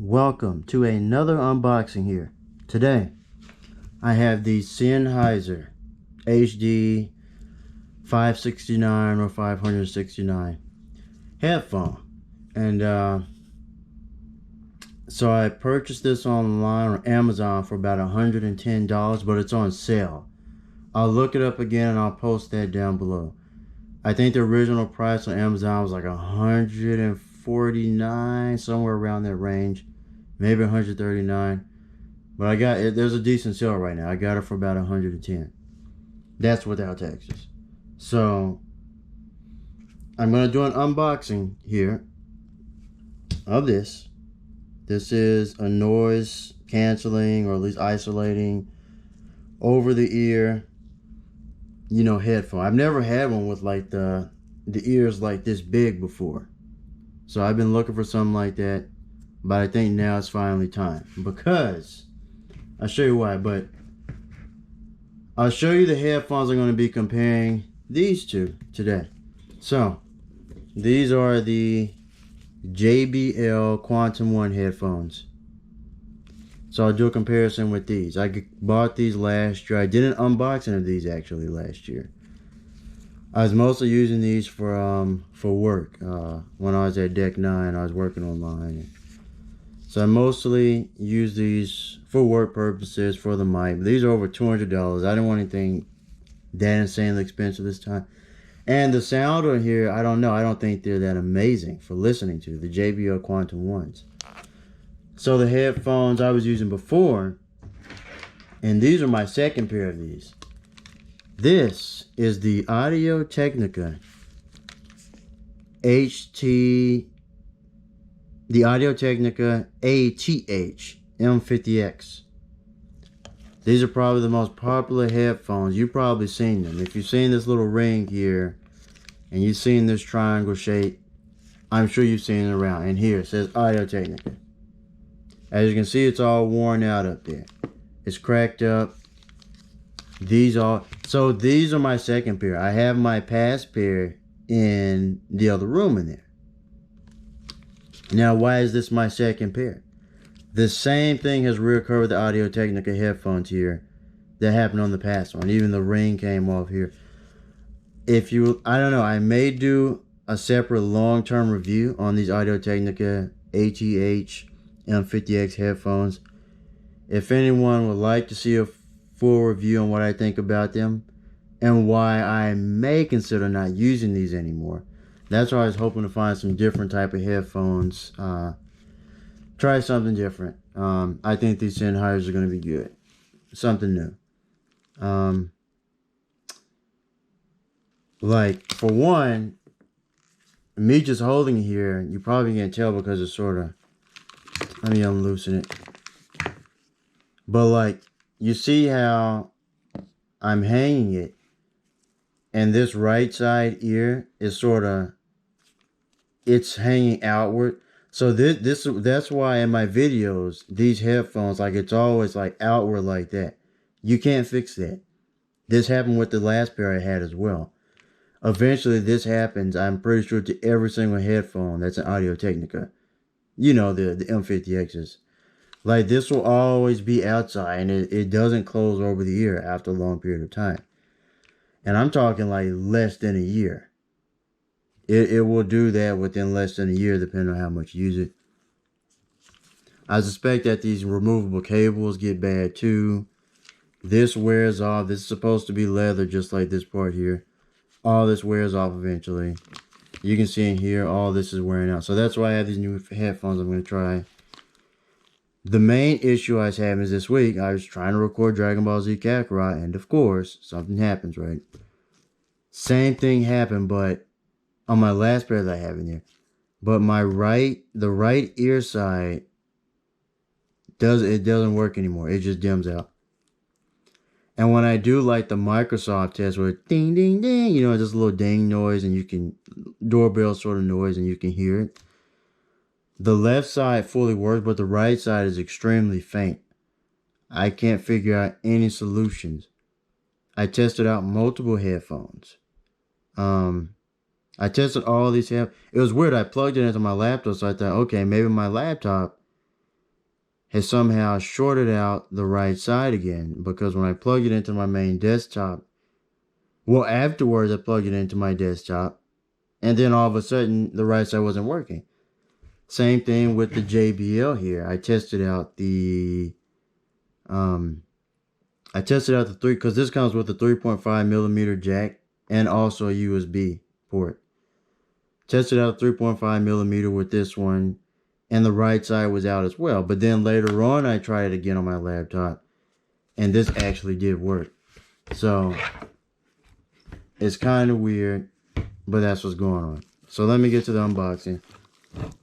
Welcome to another unboxing here. Today, I have the Sennheiser HD 569 or 569 headphone. And so I purchased this online on Amazon for about $110, but it's on sale. I'll look it up again and I'll post that down below. I think the original price on Amazon was like $149, somewhere around that range. Maybe $139. But I got it. There's a decent sale right now. I got it for about $110. That's without taxes. So I'm going to do an unboxing here of this. This is a noise canceling, or at least isolating, over the ear, headphone. I've never had one with like the ears like this big before. So I've been looking for something like that. But I think now it's finally time, because I'll show you why. But I'll show you the headphones I'm going to be comparing these two today. So these are the JBL Quantum One headphones. So I'll do a comparison with these. I bought these last year. I did an unboxing of these actually last year. I was mostly using these for work. When I was at Deck 9, I was working online. So I mostly use these for work purposes, for the mic. These are over $200. I didn't want anything that insanely expensive this time. And the sound on here, I don't know. I don't think they're that amazing for listening to, the JBL Quantum Ones. So the headphones I was using before, and these are my second pair of these. This is the Audio-Technica ATH-M50x. These are probably the most popular headphones. You've probably seen them. If you've seen this little ring here, and you've seen this triangle shape, I'm sure you've seen it around. And here it says Audio-Technica. As you can see, it's all worn out up there. It's cracked up. These are my second pair. I have my past pair in the other room in there. Now, why is this my second pair? The same thing has reoccurred with the Audio-Technica headphones here that happened on the past one. Even the ring came off here. I don't know, I may do a separate long-term review on these Audio-Technica ATH-M50x headphones. If anyone would like to see a full review on what I think about them and why I may consider not using these anymore, that's why I was hoping to find some different type of headphones. Try something different. I think these Sennheisers are going to be good. Something new. Like, for one, me just holding it here, you probably can't tell because it's sort of... Let me unloosen it. But, like, you see how I'm hanging it, and this right side ear is sort of... It's hanging outward. So that's why in my videos, these headphones, like, it's always like outward like that. You can't fix that. This happened with the last pair I had as well. Eventually this happens, I'm pretty sure, to every single headphone that's an Audio-Technica. The M50Xs. Like, this will always be outside, and it doesn't close over the ear after a long period of time. And I'm talking like less than a year. It will do that within less than a year, depending on how much you use it. I suspect that these removable cables get bad too. This wears off. This is supposed to be leather, just like this part here. All this wears off eventually. You can see in here, all this is wearing out. So that's why I have these new headphones I'm going to try. The main issue I was having is this week, I was trying to record Dragon Ball Z Kakarot, and of course, something happens, right? Same thing happened, but on my last pair that I have in here. But the right ear side, doesn't work anymore. It just dims out. And when I do like the Microsoft test where ding, ding, ding, just a little ding noise, and you can, doorbell sort of noise, and you can hear it. The left side fully works, but the right side is extremely faint. I can't figure out any solutions. I tested out multiple headphones. I tested all these. It was weird. I plugged it into my laptop, so I thought, okay, maybe my laptop has somehow shorted out the right side again, because when I plugged it into my main desktop, well, afterwards I plugged it into my desktop, and then all of a sudden the right side wasn't working. Same thing with the JBL here. I tested out the three, because this comes with a 3.5mm jack and also a USB port. Tested out 3.5mm with this one, and the right side was out as well. But then later on, I tried it again on my laptop, and this actually did work. So it's kind of weird, but that's what's going on. So let me get to the unboxing.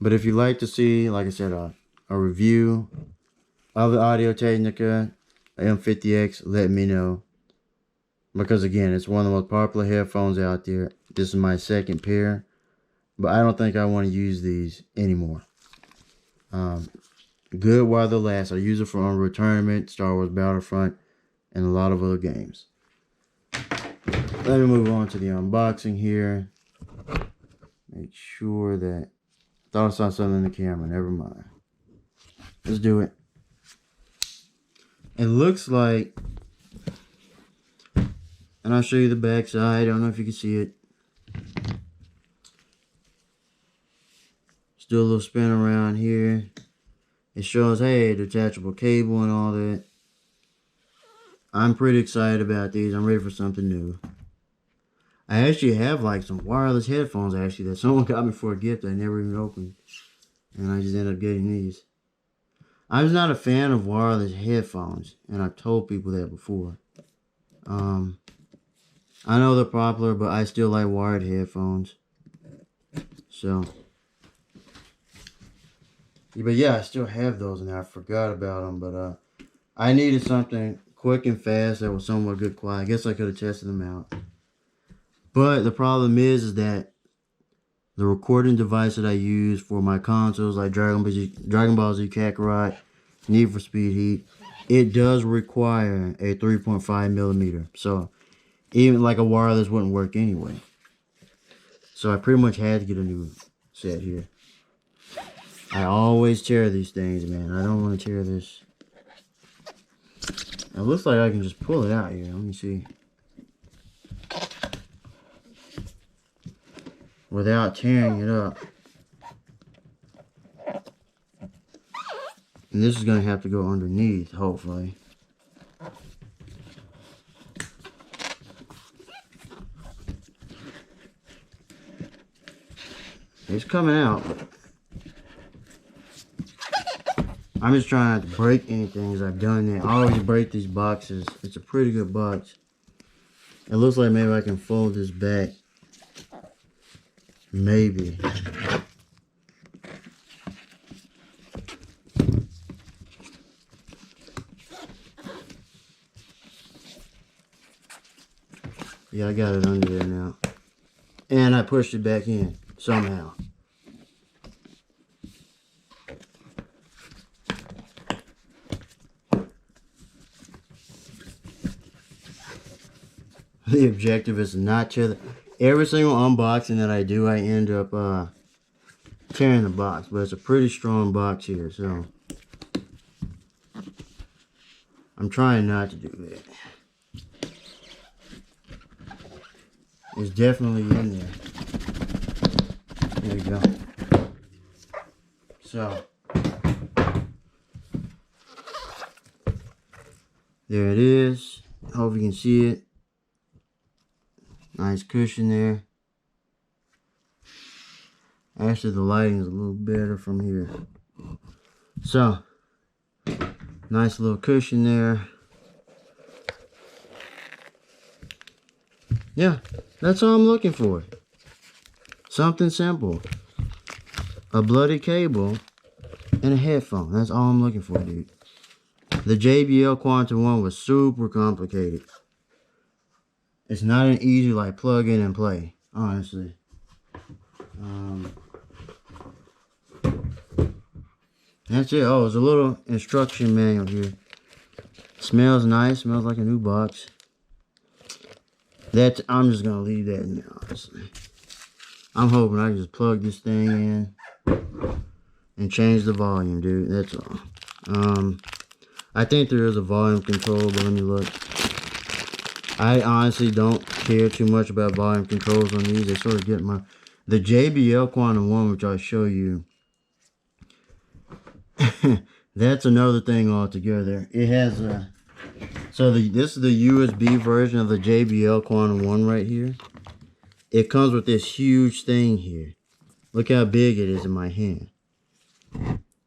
But if you'd like to see, like I said, a review of the Audio Technica M50X, let me know. Because again, it's one of the most popular headphones out there. This is my second pair, but I don't think I want to use these anymore. Good while they last. I use it for Unreal Tournament, Star Wars Battlefront, and a lot of other games. Let me move on to the unboxing here. Make sure that... Thought I saw something in the camera. Never mind. Let's do it. It looks like... And I'll show you the back side. I don't know if you can see it. Just do a little spin around here. It shows, hey, detachable cable and all that. I'm pretty excited about these. I'm ready for something new. I actually have like some wireless headphones actually that someone got me for a gift I never even opened. And I just ended up getting these. I'm just not a fan of wireless headphones. And I've told people that before. I know they're popular, but I still like wired headphones. So. But yeah, I still have those and I forgot about them. But I needed something quick and fast that was somewhat good quality. I guess I could have tested them out. But the problem is that the recording device that I use for my consoles, like Dragon Ball Z Kakarot, Need for Speed Heat, it does require a 3.5mm. So even like a wireless wouldn't work anyway. So I pretty much had to get a new set here. I always tear these things, man. I don't want to tear this. It looks like I can just pull it out here. Let me see. Without tearing it up. And this is going to have to go underneath, hopefully. It's coming out. I'm just trying not to break anything as I've done that. I always break these boxes. It's a pretty good box. It looks like maybe I can fold this back. Maybe. Yeah, I got it under there now. And I pushed it back in somehow. The objective is not to every single unboxing that I do, I end up tearing the box, but it's a pretty strong box here, so I'm trying not to do that. It's definitely in there. There you go. So there it is. Hope you can see it. Nice cushion there. Actually, the lighting is a little better from here. So, nice little cushion there. Yeah, that's all I'm looking for. Something simple. A bloody cable and a headphone. That's all I'm looking for, dude. The JBL Quantum One was super complicated. It's not an easy like plug in and play, honestly. That's it. Oh, there's a little instruction manual here. Smells nice. Smells like a new box. I'm just gonna leave that in there, honestly. I'm hoping I can just plug this thing in and change the volume, dude. That's all. I think there is a volume control, but let me look. I honestly don't care too much about volume controls on these. They sort of get my... The JBL Quantum One, which I'll show you, that's another thing altogether. It has a... So this is the USB version of the JBL Quantum One right here. It comes with this huge thing here. Look how big it is in my hand.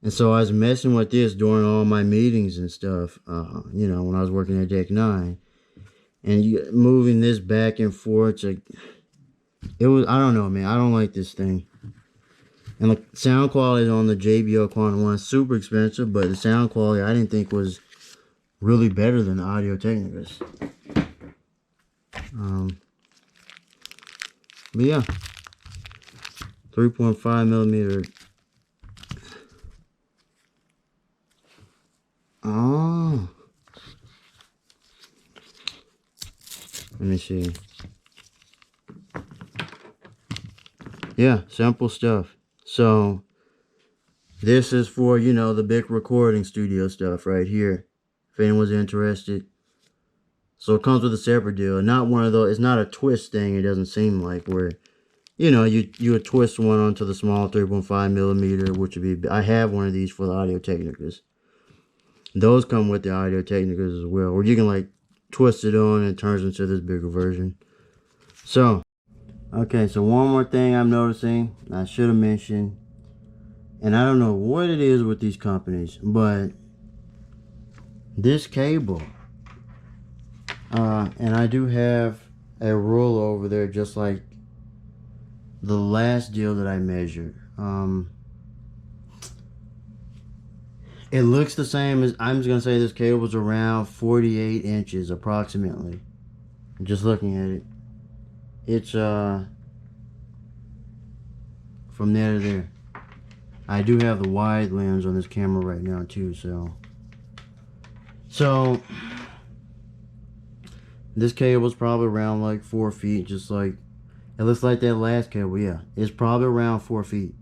And so I was messing with this during all my meetings and stuff, you know, when I was working at Deck 9. And moving this back and forth, it was, I don't know, man. I don't like this thing. And the sound quality on the JBL Quantum One is super expensive, but the sound quality I didn't think was really better than the Audio-Technicas. But yeah, 3.5 millimeter. Oh, let me see. Yeah, simple stuff. So this is for, you know, the big recording studio stuff right here, if anyone's interested. So it comes with a separate deal, not one of those. It's not a twist thing. It doesn't seem like, where, you know, you would twist one onto the small 3.5 millimeter, which would be, I have one of these for the Audio-Technicas. Those come with the Audio-Technicas as well, where you can like twist it on and it turns into this bigger version. So, okay, so one more thing I'm noticing, I should have mentioned, and I don't know what it is with these companies, but this cable, and I do have a rule over there just like the last deal that I measured. It looks the same as, I'm just going to say this cable was around 48 inches approximately. Just looking at it. It's from there to there. I do have the wide lens on this camera right now too, so this cable's probably around like 4 feet, just like it looks like that last cable. Yeah, it's probably around 4 feet.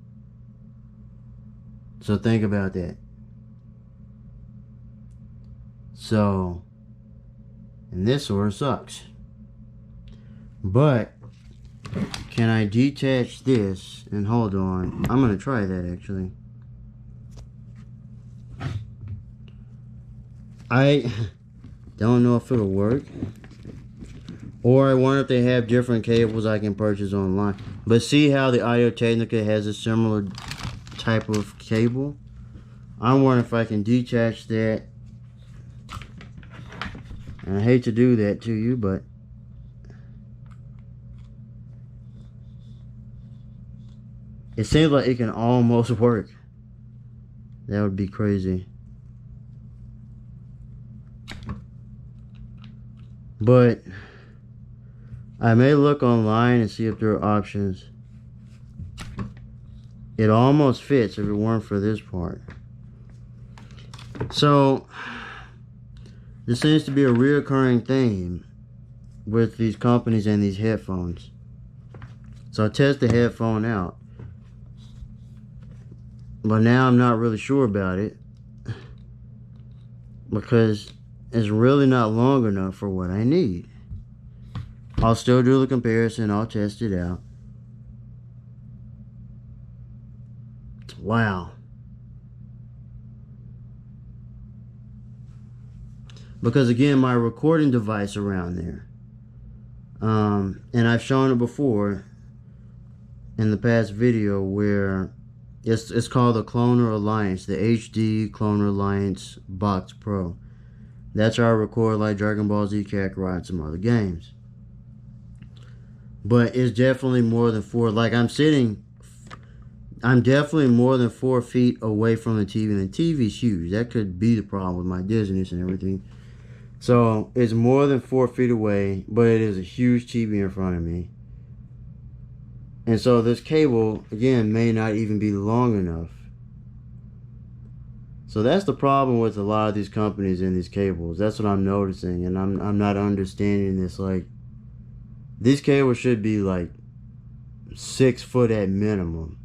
So think about that. So, and this sort of sucks. But can I detach this? And hold on, I'm gonna try that actually. I don't know if it'll work, or I wonder if they have different cables I can purchase online. But see how the Audio-Technica has a similar type of cable? I'm wondering if I can detach that. And I hate to do that to you, but it seems like it can almost work. That would be crazy. But I may look online and see if there are options. It almost fits if it weren't for this part. So this seems to be a reoccurring theme with these companies and these headphones. So I test the headphone out, but now I'm not really sure about it because it's really not long enough for what I need. I'll still do the comparison. I'll test it out. Wow. Because again, my recording device around there, and I've shown it before in the past video, where it's called the Cloner Alliance, the HD Cloner Alliance Box Pro. That's how I record like Dragon Ball Z, Kakarot, and some other games. But it's definitely more than four. Like I'm definitely more than 4 feet away from the TV, and the TV's huge. That could be the problem with my dizziness and everything. So it's more than 4 feet away, but it is a huge TV in front of me. And so this cable, again, may not even be long enough. So that's the problem with a lot of these companies and these cables. That's what I'm noticing, and I'm not understanding this. Like, these cables should be like 6 foot at minimum.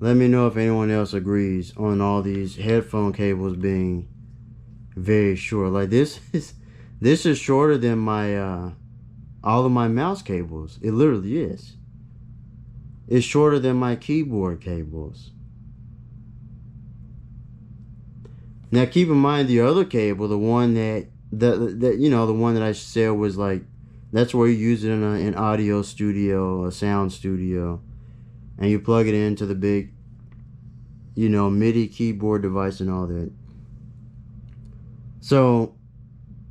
Let me know if anyone else agrees on all these headphone cables being very short. Like this is shorter than my all of my mouse cables. It literally is. It's shorter than my keyboard cables. Now keep in mind the other cable, the one that the one that I said was like, that's where you use it in an audio studio, a sound studio, and you plug it into the big, MIDI keyboard device and all that. So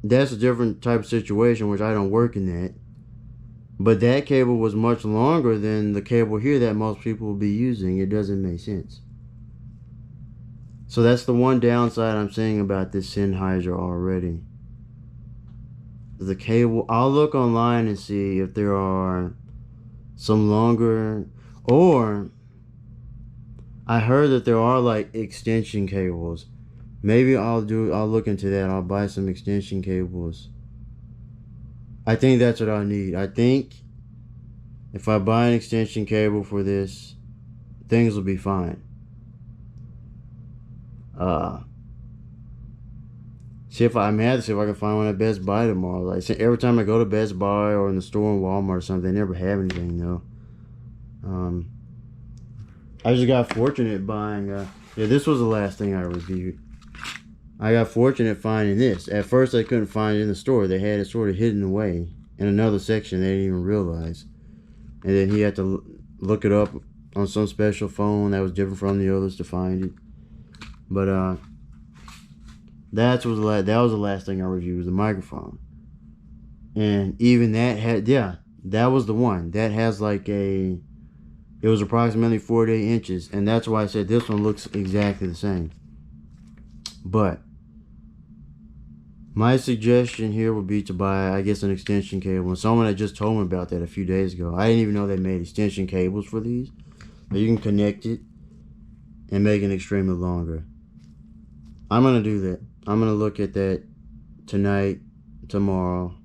that's a different type of situation, which I don't work in that. But that cable was much longer than the cable here that most people will be using. It doesn't make sense. So that's the one downside I'm saying about this Sennheiser already. The cable, I'll look online and see if there are some longer, or I heard that there are like extension cables. Maybe I'll look into that. I'll buy some extension cables. I think that's what I need. I think if I buy an extension cable for this, things will be fine. See if I have to see if I can find one at Best Buy tomorrow. Like every time I go to Best Buy or in the store in Walmart or something, they never have anything though. I just got fortunate buying. This was the last thing I reviewed. I got fortunate finding this. At first, I couldn't find it in the store. They had it sort of hidden away in another section. They didn't even realize. And then he had to look it up on some special phone that was different from the others to find it. But that was the last thing I reviewed, was the microphone. And even that had, that was the one that has like it was approximately 48 inches, and that's why I said this one looks exactly the same. But my suggestion here would be to buy, I guess, an extension cable. And someone had just told me about that a few days ago. I didn't even know they made extension cables for these. But you can connect it and make it extremely longer. I'm going to do that. I'm going to look at that tonight, tomorrow.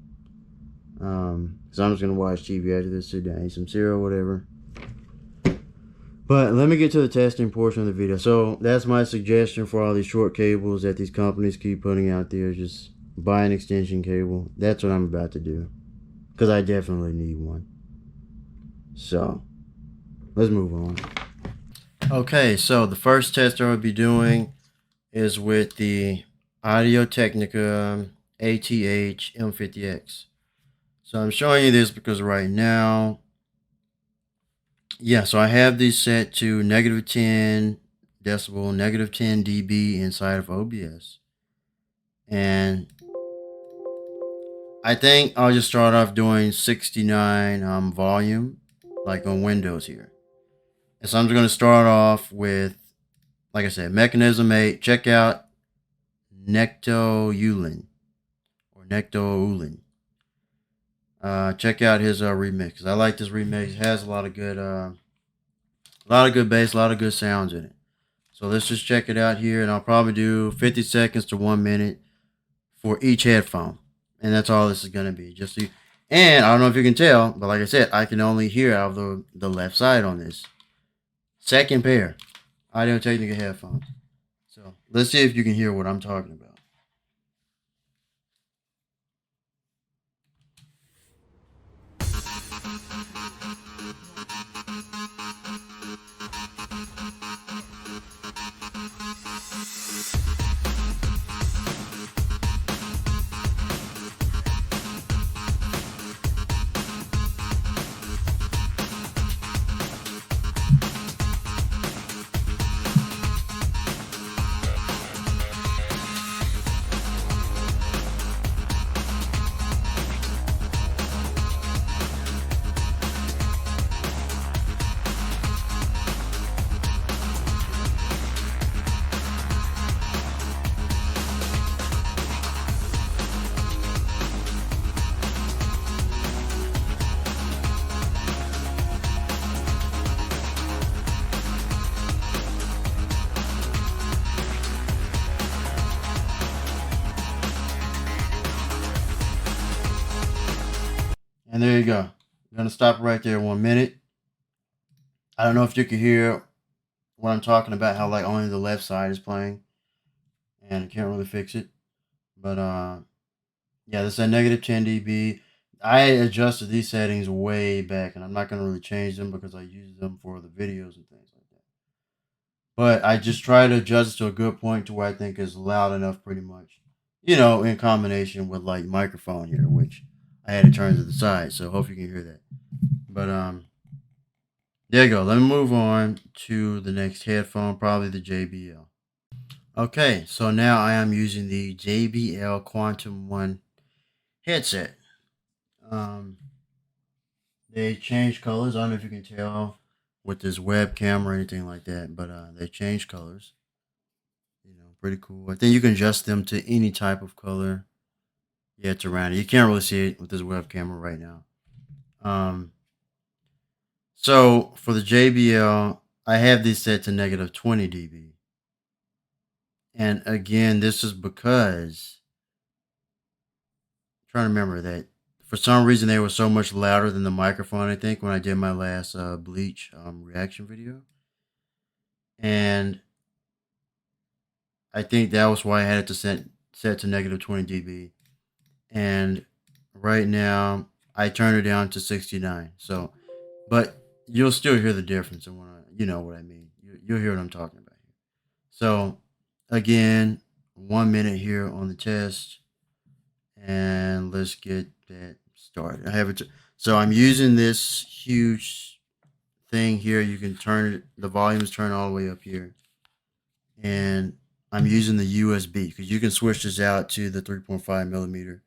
So I'm just going to watch TV after this, sit down, eat some cereal, whatever. But let me get to the testing portion of the video. So that's my suggestion for all these short cables that these companies keep putting out there. Just buy an extension cable. That's what I'm about to do, because I definitely need one. So let's move on. Okay, so the first test I will be doing is with the Technica ATH-M50x. So I'm showing you this because right now, so I have these set to -10 decibel, -10 dB inside of OBS. And I think I'll just start off doing 69 volume, like on Windows here. And so I'm just going to start off with, like I said, Mechanism 8. Check out Necto-Ulin. Check out his remix, because I like this remix. It has a lot of good bass, a lot of good sounds in it. So let's just check it out here, and I'll probably do 50 seconds to 1 minute for each headphone, and that's all this is gonna be. And I don't know if you can tell, but like I said, I can only hear out of the left side on this second pair Audio-Technica headphones. So let's see if you can hear what I'm talking about. And there you go. I'm going to stop right there 1 minute. I don't know if you can hear what I'm talking about, how like only the left side is playing, and I can't really fix it. But yeah, this is at negative 10 dB. I adjusted these settings way back, and I'm not gonna really change them because I use them for the videos and things like that. But I just try to adjust it to a good point to where I think is loud enough, pretty much. You know, in combination with like microphone here, which I had to turn to the side, so hope you can hear that. But there you go. Let me move on to the next headphone, probably the JBL. Okay, so now I am using the JBL Quantum One headset. They changed colors. I don't know if you can tell with this webcam or anything like that, but they changed colors. You know, pretty cool. I think you can adjust them to any type of color. Yeah, it's around it. You can't really see it with this web camera right now. So for the JBL, I have these set to negative 20 dB. And again, this is because I'm trying to remember that for some reason they were so much louder than the microphone, I think, when I did my last Bleach reaction video. And I think that was why I had it to set to negative 20 dB. And right now I turned it down to 69. So, but you'll still hear the difference, and you know what I mean. You'll hear what I'm talking about here. So, again, 1 minute here on the test, and let's get that started. I have it. So I'm using this huge thing here. You can turn it. The volume is turned all the way up here, and I'm using the USB because you can switch this out to the 3.5 millimeter.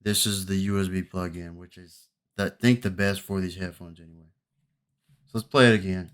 This is the USB plug-in, which is I think the best for these headphones anyway. So let's play it again.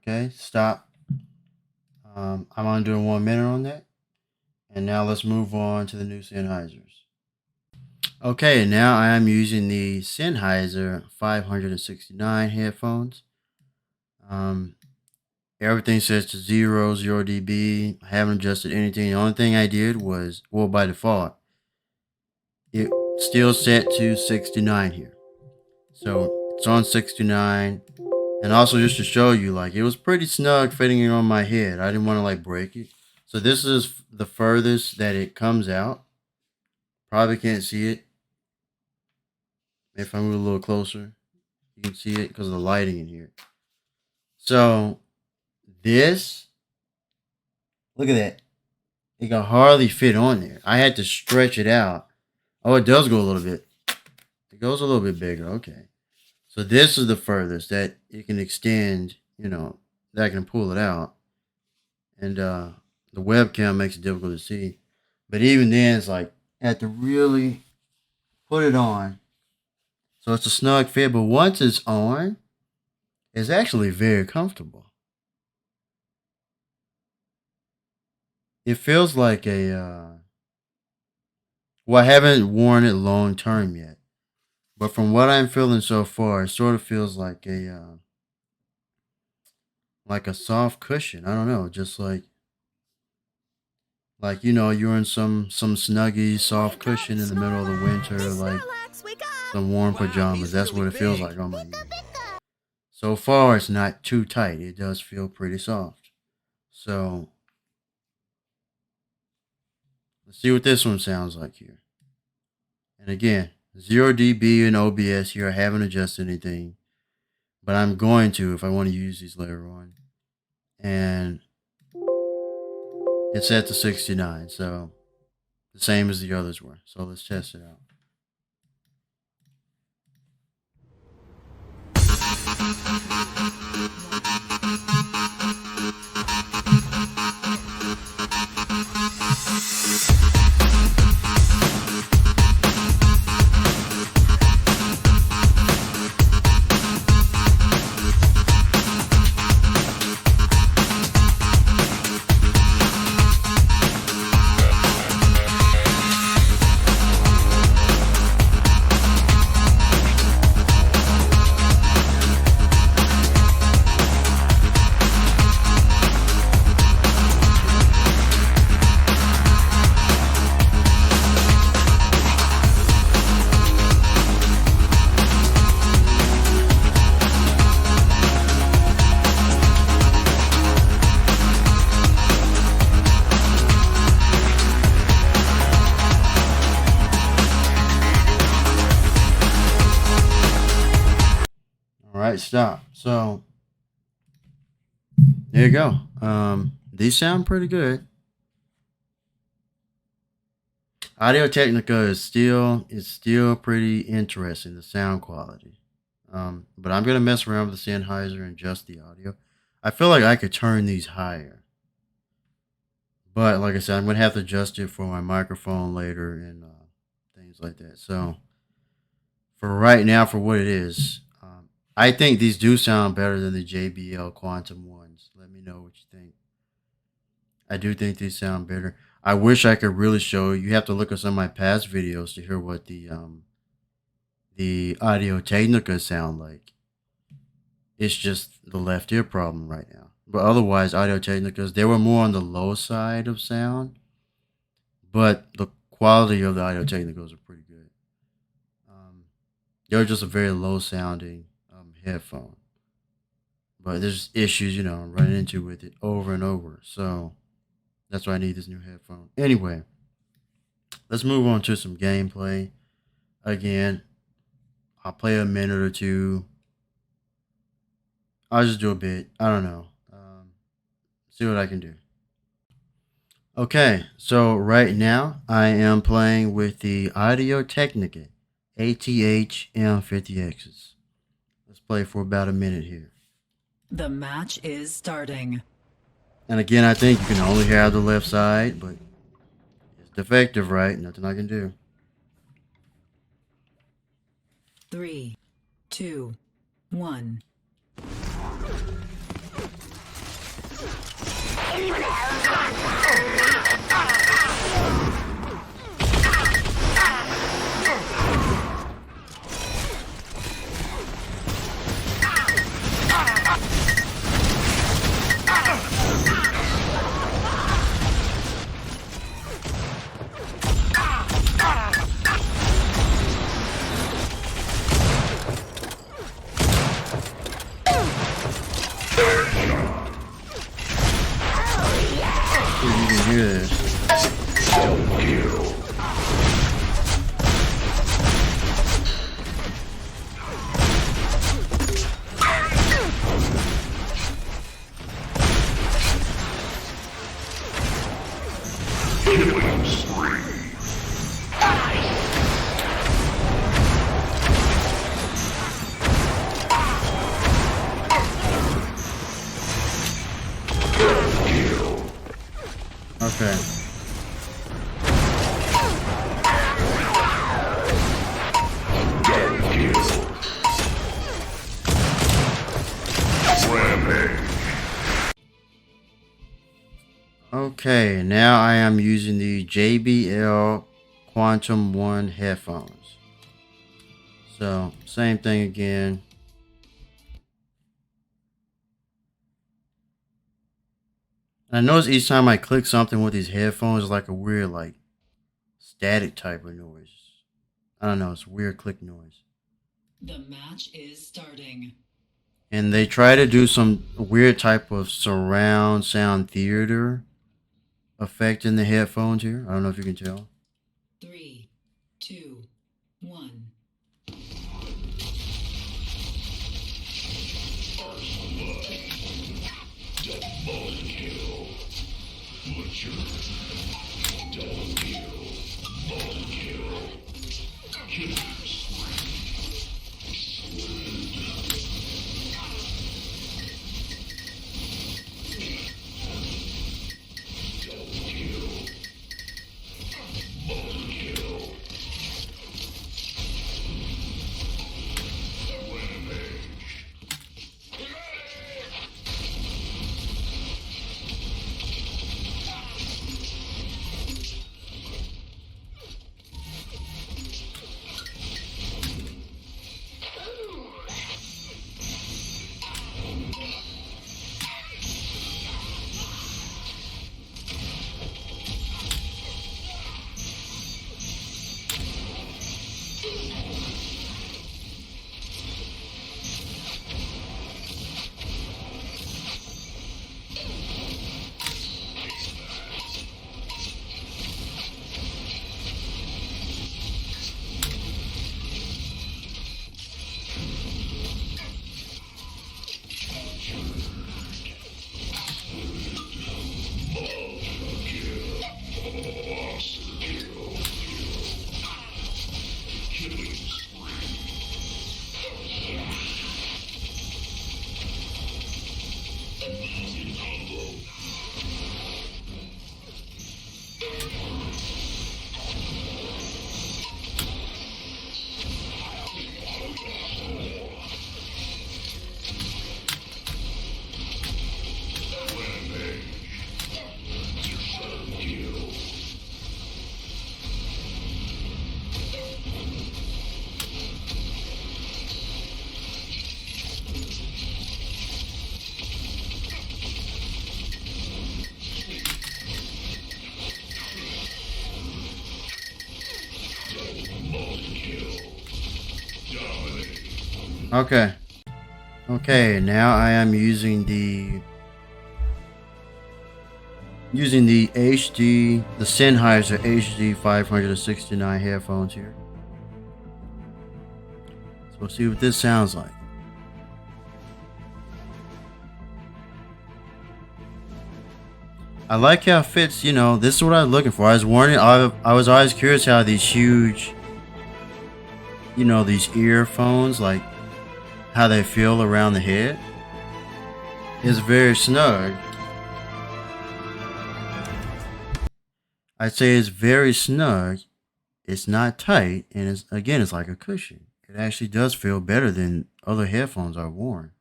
Okay, stop. I'm only doing 1 minute on that. And now let's move on to the new Sennheisers. Okay, now I am using the Sennheiser 569 headphones. Everything says to 0 dB. I haven't adjusted anything. The only thing I did was, well, by default, it still set to 69 here. So it's on 69. And also just to show you, like, it was pretty snug fitting it on my head. I didn't want to like break it. So this is the furthest that it comes out. Probably can't see it. If I move a little closer, you can see it because of the lighting in here. So this, look at that. It can hardly fit on there. I had to stretch it out. Oh, it does go a little bit. It goes a little bit bigger. Okay. So this is the furthest that it can extend, you know, that I can pull it out. And the webcam makes it difficult to see. But even then, it's like, I have to really put it on. So it's a snug fit. But once it's on, it's actually very comfortable. It feels like a, well, I haven't worn it long term yet. But from what I'm feeling so far, it sort of feels like a soft cushion. I don't know, just like you know, you're in some snuggy soft cushion in the middle of the winter, like some warm pajamas. That's what it feels like on my ear. So far, it's not too tight. It does feel pretty soft. So let's see what this one sounds like here. And again, 0 dB in OBS here. I haven't adjusted anything. but I'm going to if I want to use these later on. And it's set to 69, so the same as the others were. So let's test it out. Alright, stop. So there you go. These sound pretty good. Audio Technica is still pretty interesting, the sound quality. But I'm gonna mess around with the Sennheiser and adjust the audio. I feel like I could turn these higher. But like I said, I'm gonna have to adjust it for my microphone later and things like that. So for right now, for what it is, I think these do sound better than the JBL Quantum ones. Let me know what you think. I do think these sound better. I wish I could really show you. You have to look at some of my past videos to hear what the Audio Technica sound like. It's just the left ear problem right now. But otherwise, Audio Technicas, they were more on the low side of sound. But the quality of the Audio Technicas are pretty good. They were just a very low sounding headphone. But there's issues, I'm running into with it over and over. So that's why I need this new headphone. Anyway, let's move on to some gameplay. Again, I'll play a minute or two. I'll just do a bit. I don't know. See what I can do. Okay, so right now I am playing with the Audio Technica ATH-M50x. Let's play for about a minute here. The match is starting. And again, I think you can only have the left side, but it's defective, right? Nothing I can do. 3, 2, 1. You can hear this. Okay. Okay, now I am using the JBL Quantum One headphones. So, same thing again. I notice each time I click something with these headphones, it's like a weird, static type of noise. I don't know, it's a weird click noise. The match is starting. And they try to do some weird type of surround sound theater effect in the headphones here. I don't know if you can tell. 3, 2, 1. Okay. Okay, now I am using the Sennheiser HD 569 headphones here. So we'll see what this sounds like. I like how it fits, you know, this is what I was looking for. I was always curious how these huge, you know, these earphones, like how they feel around the head. It's very snug. I'd say it's very snug. It's not tight, and it's like a cushion. It actually does feel better than other headphones I've worn.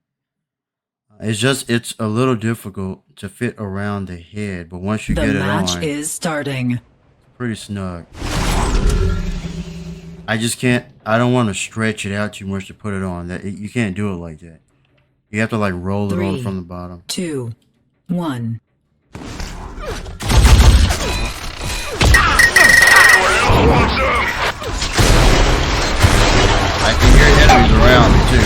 It's a little difficult to fit around the head, but once you get it on, the match is starting. Pretty snug. I don't want to stretch it out too much to put it on. You can't do it like that. You have to like roll it on from the bottom. 2, 1. I can hear enemies around me too.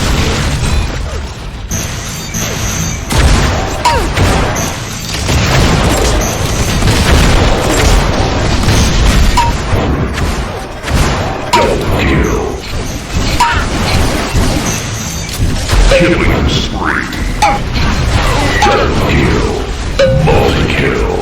Killing spree. Double kill. Multi-kill.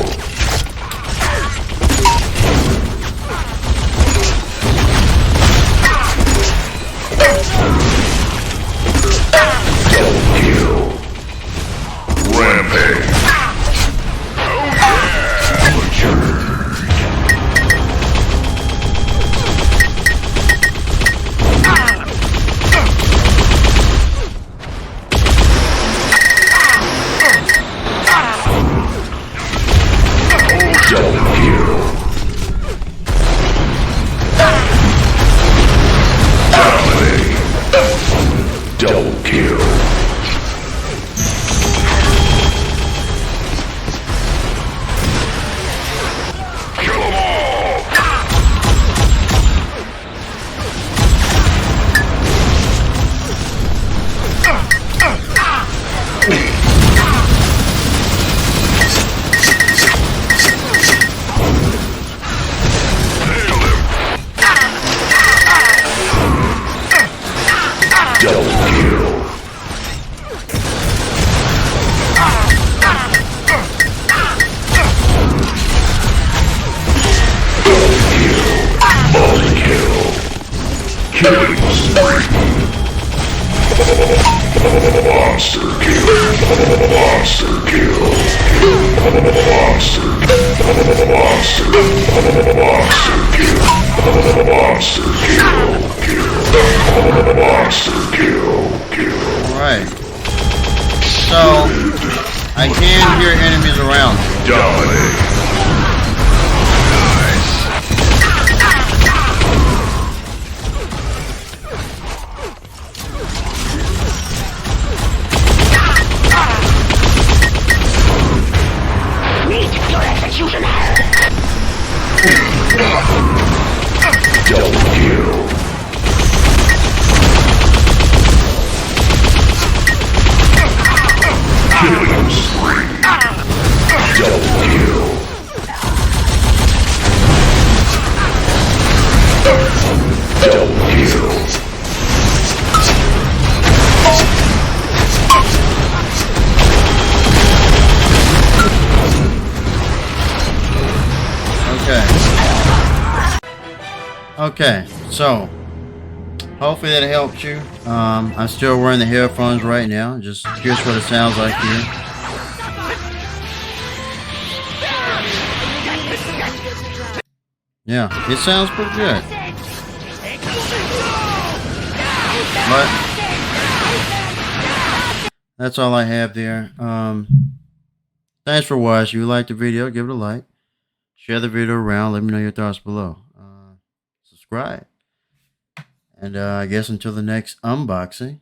Killing spree. Monster kill. Monster kill. Monster. Monster. Monster kill. Monster kill. Monster kill. Alright. So, I can hear enemies around. Dominate. Meet your executioner! Double kill. Killing spree. Double kill. Double kill. Okay, so hopefully that helped you. I'm still wearing the headphones right now. Just curious what it sounds like here. Yeah, it sounds pretty good. But that's all I have there. Thanks for watching. If you liked the video, give it a like. Share the video around. Let me know your thoughts below. Subscribe. And I guess until the next unboxing,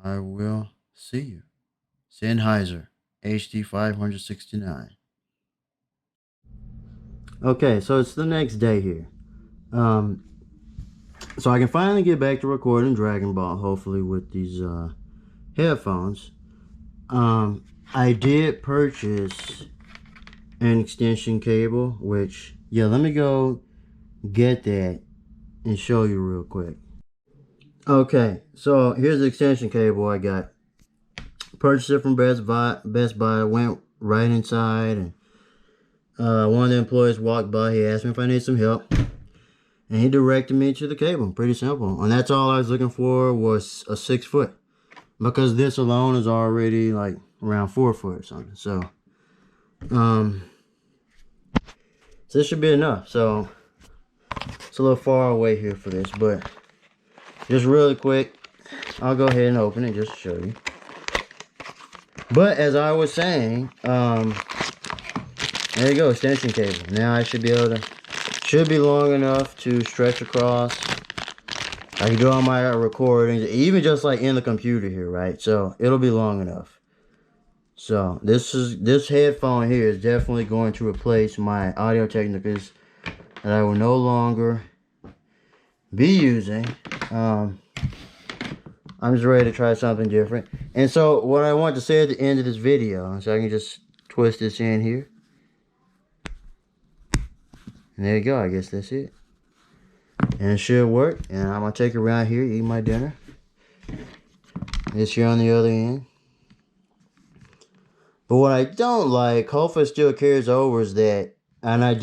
I will see you. Sennheiser HD-569. Okay, so it's the next day here. So I can finally get back to recording Dragon Ball, hopefully with these headphones. I did purchase an extension cable, which, yeah, let me go get that and show you real quick. Okay, so here's the extension cable I got. Purchased it from Best Buy. Went right inside, and one of the employees walked by. He asked me if I need some help, and he directed me to the cable. Pretty simple. And that's all I was looking for, was a 6 foot, because this alone is already like around 4 foot or something. So this should be enough. So it's a little far away here for this, but just really quick, I'll go ahead and open it just to show you. But as I was saying, there you go, extension cable. Now I should be able to, should be long enough to stretch across. I can do all my recordings, even just like in the computer here, right? So it'll be long enough. So this headphone here is definitely going to replace my Audio-Technicas that I will no longer be using. I'm just ready to try something different. And so what I want to say at the end of this video, so I can just twist this in here. And there you go, I guess that's it. And it should work. And I'm going to take it around here, eat my dinner. This here on the other end. But what I don't like, hopefully it still carries over, is that, and I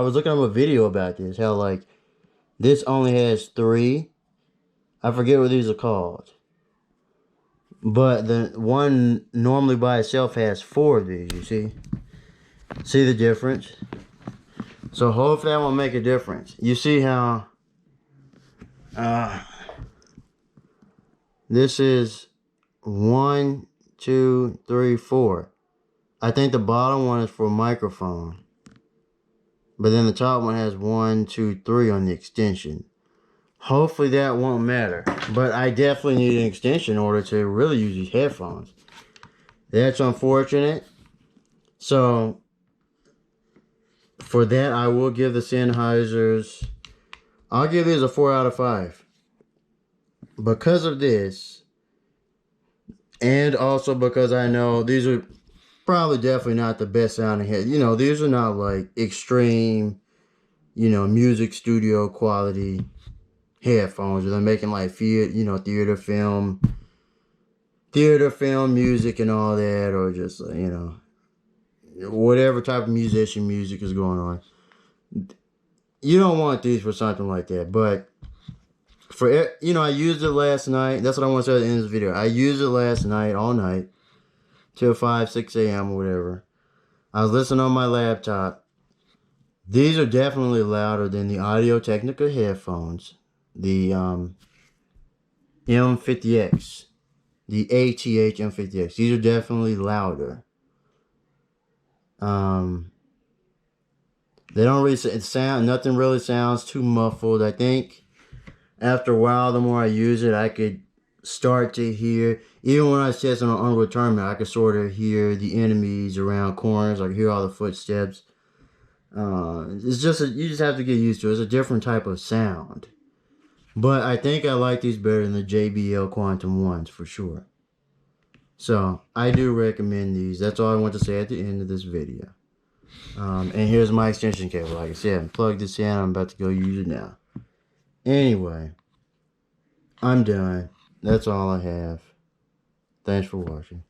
was looking at a video about this, how like, this only has 3. I forget what these are called. But the one normally by itself has 4 of these, you see? See the difference? So hopefully that will make a difference. You see how this is 1, 2, 3, 4. I think the bottom one is for microphone. But then the top one has 1, 2, 3 on the extension. Hopefully that won't matter. But I definitely need an extension in order to really use these headphones. That's unfortunate. So for that, I will give the Sennheisers, I'll give these a 4 out of 5. Because of this. And also because I know these are probably definitely not the best sounding head. You know, these are not like extreme, you know, music studio quality headphones. They're making like theater film music and all that, or just you know, whatever type of musician music is going on. You don't want these for something like that. But For it, you know, I used it last night. That's what I want to say at the end of the video. I used it last night, all night, till 5, 6 a.m. or whatever. I was listening on my laptop. These are definitely louder than the Audio Technica headphones. The M50X. The ATH-M50x. These are definitely louder. They don't really sound, nothing really sounds too muffled. I think after a while, the more I use it, I could start to hear, even when I was testing on Unreal Tournament, I could sort of hear the enemies around corners. I could hear all the footsteps. It's just, you just have to get used to it. It's a different type of sound. But I think I like these better than the JBL Quantum Ones for sure. So, I do recommend these. That's all I want to say at the end of this video. And here's my extension cable. Like I said, plug this in. I'm about to go use it now. Anyway, I'm done. That's all I have. Thanks for watching.